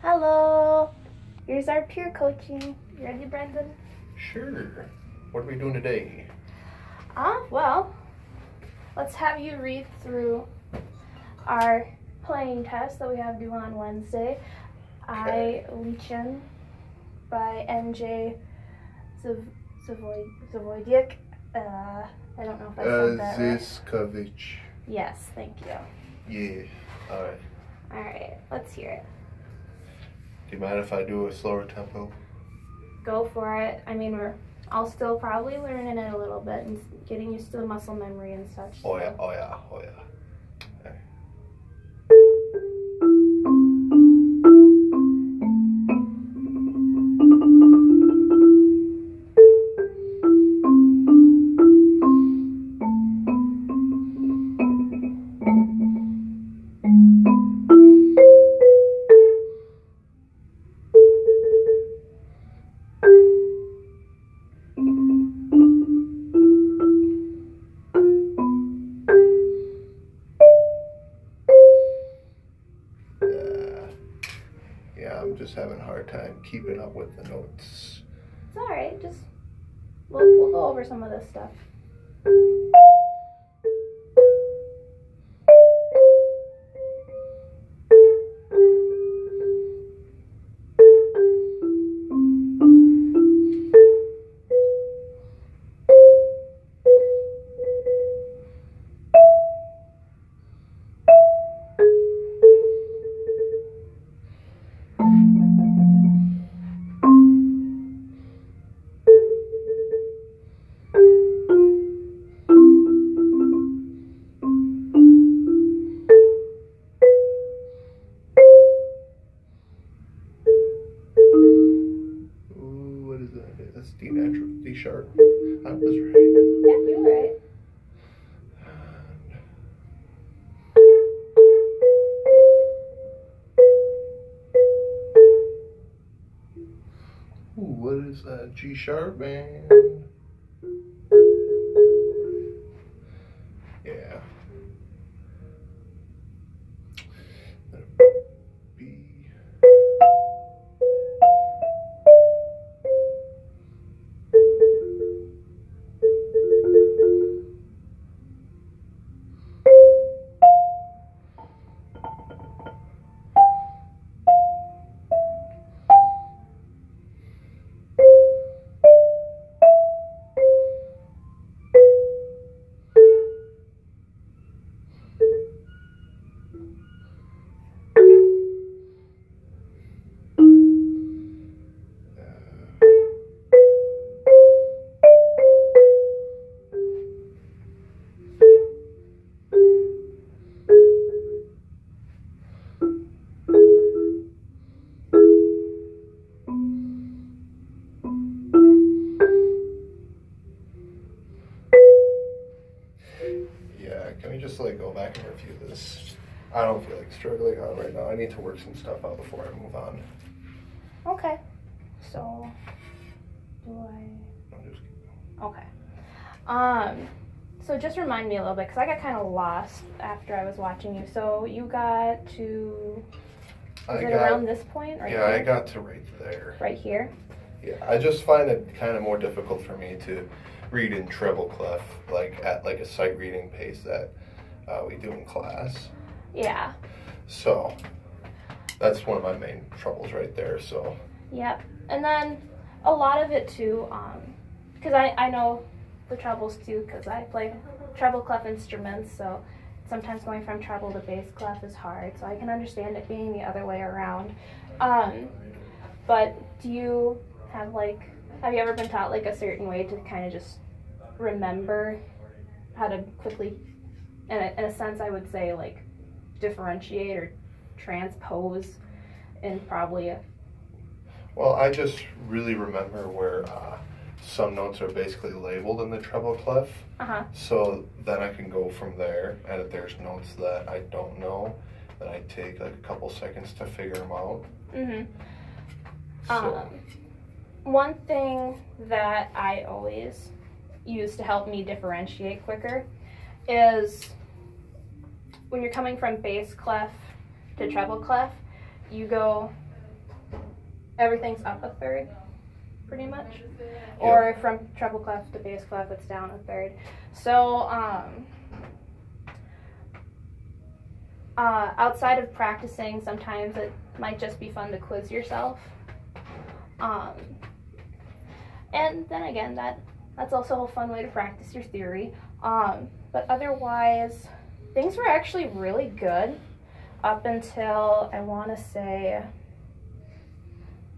Hello. Here's our peer coaching. You ready, Brendan? Sure. What are we doing today? Well, let's have you read through our playing test that we have due on Wednesday. Okay. I Lichen by NJ Zavoidiak. I don't know if I said that right. Ziskovich. Yes, thank you. Yeah. Alright. Alright, let's hear it. Do you mind if I do a slower tempo? Go for it. I mean, we're all still probably learning it a little bit and getting used to the muscle memory and such. Oh yeah, oh yeah, oh yeah. Okay. Yeah, I'm just having a hard time keeping up with the notes. It's alright, just we'll go over some of this stuff. That's D natural, D sharp. I was right. Yeah, you were right. Ooh, what is that? G sharp, man. Yeah. B. Yeah, can we just go back and review this? I don't feel like struggling on it right now. I need to work some stuff out before I move on. Okay. So, I'll just keep Okay. So just remind me a little bit, because I got kind of lost after I was watching you. So you got to, around this point? Right yeah, here? I got to right there. Right here? Yeah, I just find it kind of more difficult for me to read in treble clef, at a sight reading pace that we do in class. Yeah. So that's one of my main troubles right there. So. Yep. And then a lot of it too, because I know the trebles too, because I play treble clef instruments, so sometimes going from treble to bass clef is hard, so I can understand it being the other way around. But do you have have you ever been taught a certain way to kind of just remember how to quickly, in a sense I would say differentiate or transpose in probably a... Well, I just really remember where some notes are basically labeled in the treble clef. So then I can go from there, and if there's notes that I don't know, then I take a couple seconds to figure them out. So. One thing that I always use to help me differentiate quicker is when you're coming from bass clef to treble clef, you go everything's up a third, pretty much. Yep. Or from treble clef to bass clef, it's down a third. So, outside of practicing, sometimes it might just be fun to quiz yourself. And then again, that's also a fun way to practice your theory. But otherwise, things were actually really good up until, I want to say,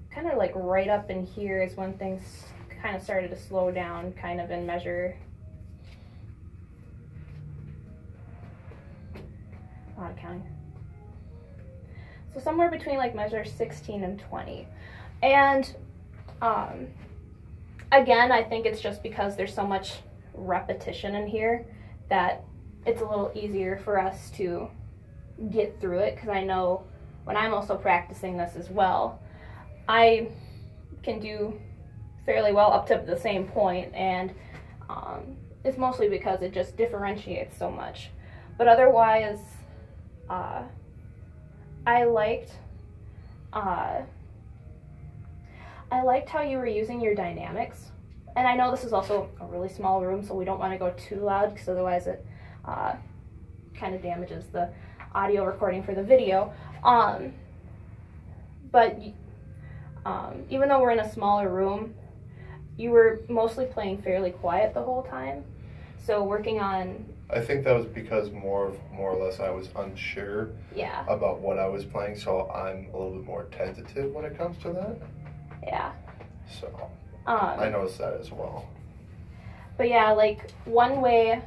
kind of like right up in here is when things kind of started to slow down, kind of in measure. A lot of counting. So somewhere between like measure 16 and 20. And again, I think it's just because there's so much repetition in here that it's a little easier for us to get through it, because I know when I'm also practicing this as well, I can do fairly well up to the same point, and it's mostly because it just differentiates so much. But otherwise, I liked how you were using your dynamics. And I know this is also a really small room, so we don't want to go too loud, because otherwise it kind of damages the audio recording for the video. But even though we're in a smaller room, you were mostly playing fairly quiet the whole time. So working on... I think that was because more or less I was unsure about what I was playing, so I'm a little bit more tentative when it comes to that. Yeah. So, I noticed that as well. But yeah, like one way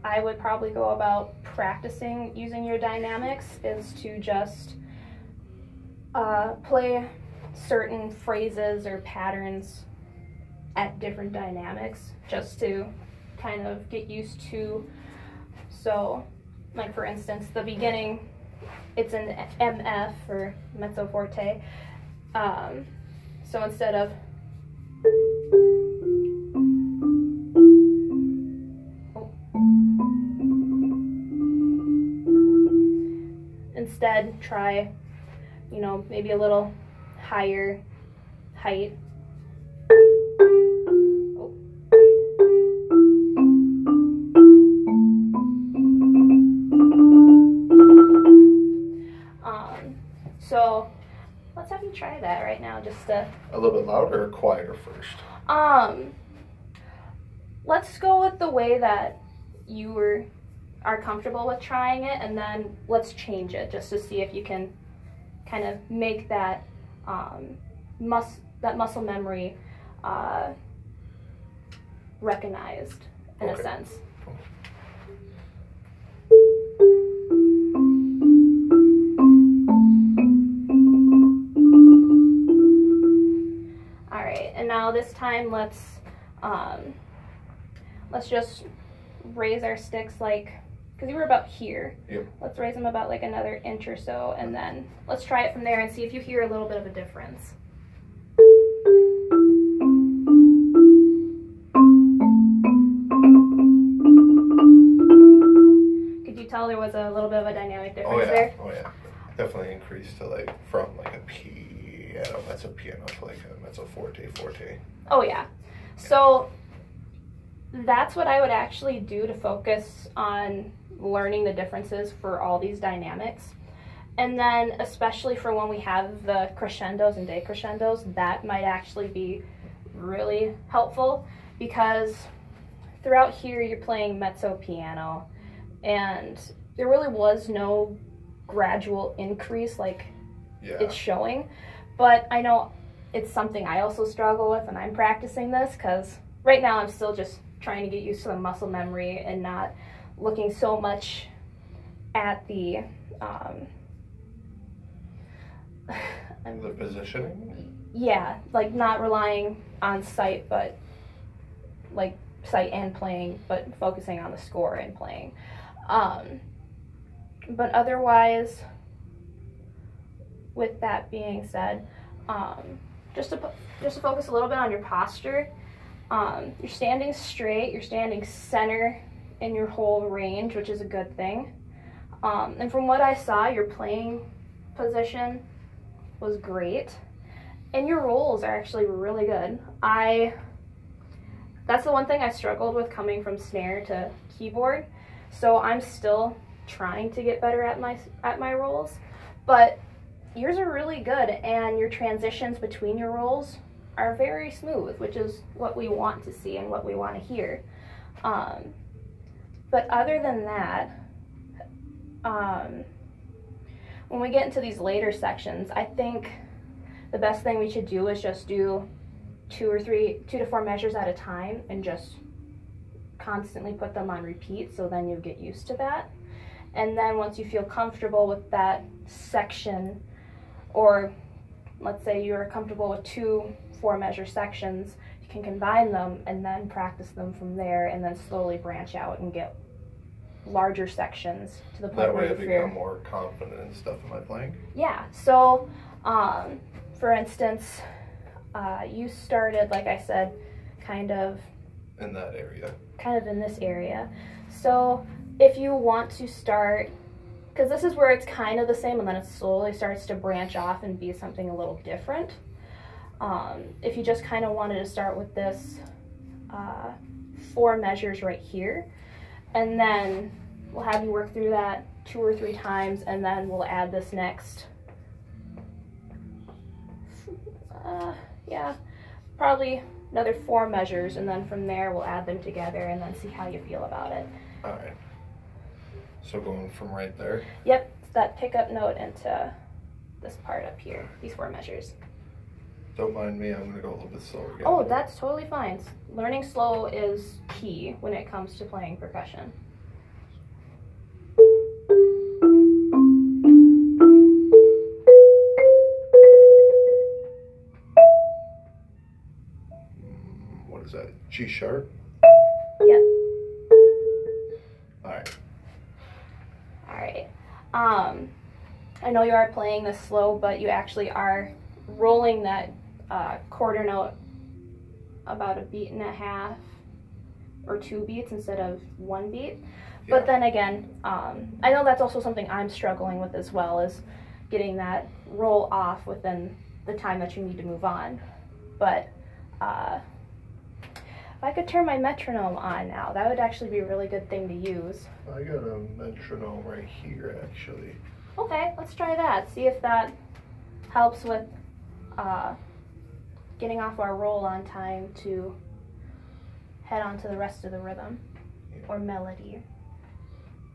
I would probably go about practicing using your dynamics is to just play certain phrases or patterns at different dynamics, just to kind of get used to. So, like for instance, the beginning, it's an MF or mezzo forte. So instead of instead try, you know, maybe a little higher height. So let's have you try that right now, just to... A little bit louder or quieter first? Let's go with the way that you are comfortable with trying it, and then let's change it just to see if you can kind of make that muscle memory recognized in a sense. And now this time let's just raise our sticks, like, because you were about here. Yep. Let's raise them about like another inch or so, and then let's try it from there and see if you hear a little bit of a difference. Could you tell there was a little bit of a dynamic difference there? Oh yeah, definitely increased to like from like a mezzo piano to like a mezzo forte. Oh yeah. So that's what I would actually do to focus on learning the differences for all these dynamics. And then especially for when we have the crescendos and decrescendos, that might actually be really helpful, because throughout here you're playing mezzo piano and there really was no gradual increase like it's showing. But I know it's something I also struggle with when I'm practicing this, because right now I'm still just trying to get used to the muscle memory and not looking so much at the positioning? Yeah, like not relying on sight, but like sight and playing, but focusing on the score and playing. But otherwise, with that being said, just to focus a little bit on your posture. You're standing straight, you're standing center in your whole range, which is a good thing. And from what I saw, your playing position was great. And your rolls are actually really good. That's the one thing I struggled with coming from snare to keyboard. So I'm still trying to get better at my rolls. But yours are really good, and your transitions between your rolls are very smooth, which is what we want to see and what we want to hear. But other than that, when we get into these later sections, I think the best thing we should do is just do 2 to 4 measures at a time and just constantly put them on repeat, so then you get used to that. And then once you feel comfortable with that section, or let's say you're comfortable with 2 4-measure sections, you can combine them and then practice them from there, and then slowly branch out and get larger sections to the point that where way you I become more confident in stuff in my playing. Yeah. So, for instance, you started, like I said, kind of in that area. Kind of in this area. So if you want to start, because this is where it's kind of the same and then it slowly starts to branch off and be something a little different. If you just kind of wanted to start with this 4 measures right here, and then we'll have you work through that 2 or 3 times, and then we'll add this next, yeah, probably another 4 measures, and then from there we'll add them together and then see how you feel about it. All right. So going from right there? Yep, that pickup note into this part up here, these 4 measures. Don't mind me, I'm going to go a little bit slower again. Oh, that's totally fine. Learning slow is key when it comes to playing percussion. What is that, G sharp? Yep. Alright. Alright. I know you are playing this slow, but you actually are rolling that quarter note about 1.5 beats or 2 beats instead of 1 beat. Yeah. But then again, I know that's also something I'm struggling with as well, is getting that roll off within the time that you need to move on. But if I could turn my metronome on now, that would actually be a really good thing to use. I got a metronome right here, actually. Okay, let's try that. See if that helps with getting off our roll on time to head on to the rest of the rhythm, yeah, or melody.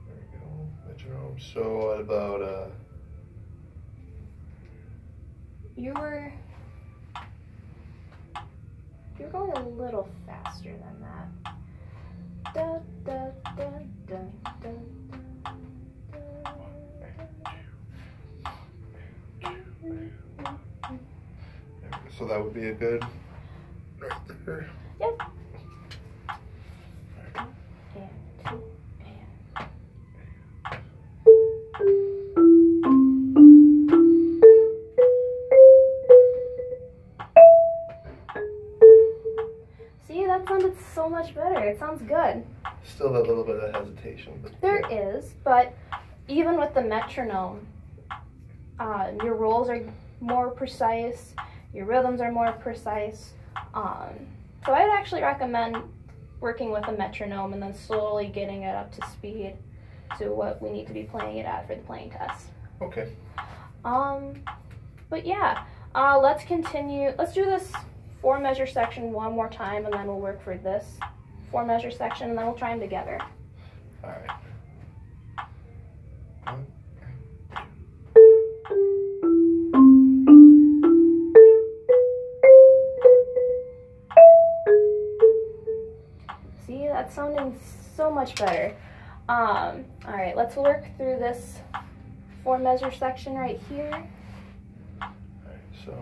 There we go, metronome. So at about You're going a little faster than that. Da, da, da, da, da, so that would be a good right there. Yep. And 2 and. See, that sounded so much better. It sounds good. Still that little bit of hesitation. But there yeah. is, but even with the metronome, your rolls are more precise, your rhythms are more precise. So I'd actually recommend working with a metronome and then slowly getting it up to speed to what we need to be playing it at for the playing test. Okay. But yeah, let's continue. Let's do this 4-measure section one more time, and then we'll work for this 4-measure section, and then we'll try them together. All right. See, that's sounding so much better. All right, let's work through this 4-measure section right here. All right, so.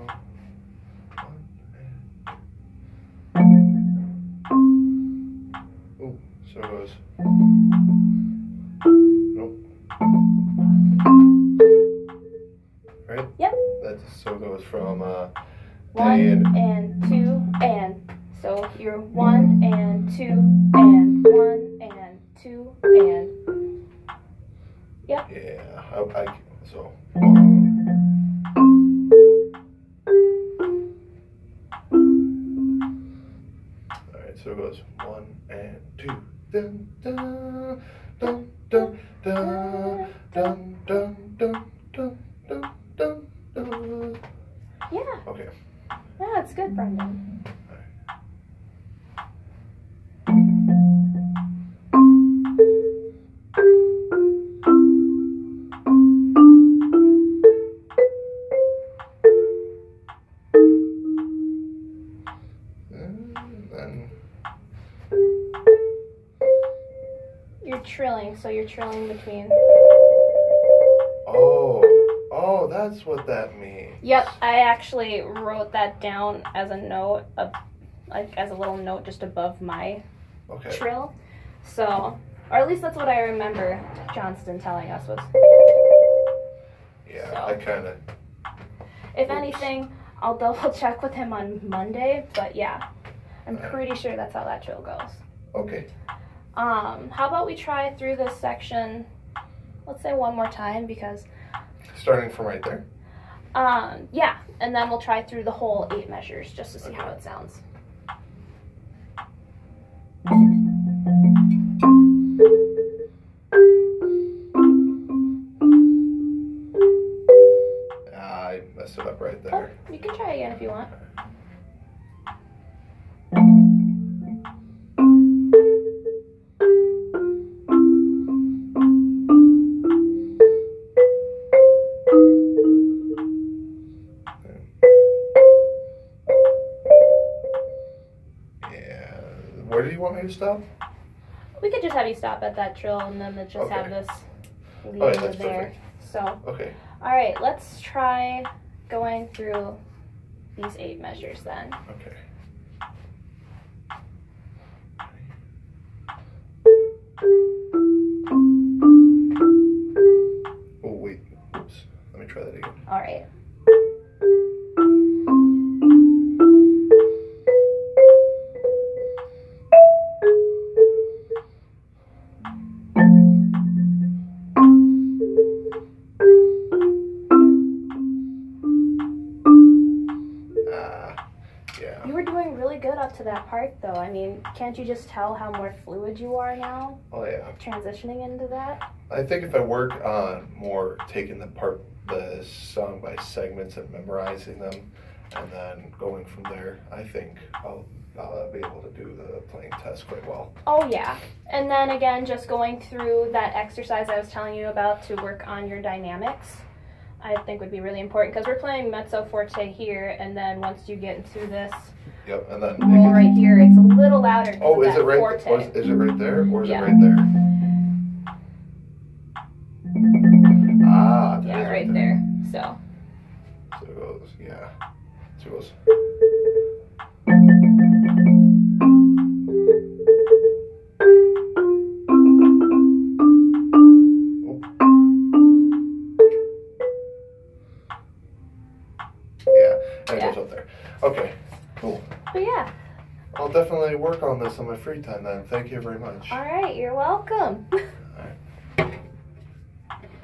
Oh, so it goes. Nope. Right? Yep. That so goes from 1 and 2 and. So you're 1 and 2 and 1 and 2 and. Yep. Yeah. So. it goes 1 and 2. Dun, dun, dun, dun, dun, dun, dun, dun, dun, dun, dun, dun. Yeah. Okay. Yeah, it's good, Brendan. You're trilling, so you're trilling between. Oh, that's what that means. Yep, I actually wrote that down as a note, like as a little note just above my trill. So, or at least that's what I remember Johnston telling us was. Yeah, so, I kind of. If anything, I'll double check with him on Monday, but yeah, I'm pretty sure that's how that trill goes. Okay. How about we try through this section, let's say one more time, because... Starting from right there? Yeah, and then we'll try through the whole 8 measures just to see how it sounds. I messed it up right there. Oh, you can try again if you want. Where do you want me to stop? We could just have you stop at that trill and then just have this lead over there. Perfect. So, okay. All right, let's try going through these 8 measures then. Okay. Oh, wait. Oops. Let me try that again. All right. Yeah. You were doing really good up to that part, though. I mean, can't you just tell how more fluid you are now? Oh, yeah. Transitioning into that? I think if I work on more taking the song by segments and memorizing them, and then going from there, I think I'll be able to do the playing test quite well. Oh, yeah. And then again, just going through that exercise I was telling you about to work on your dynamics, I think would be really important, because we're playing mezzo forte here, and then once you get into this and then roll right here, it's a little louder. Oh, is it right? Is it right there, or is it right there? Ah, yeah, right there. So it goes, yeah. So it goes. And it goes up there. Okay, cool. But yeah. I'll definitely work on this on my free time then. Thank you very much. All right, you're welcome.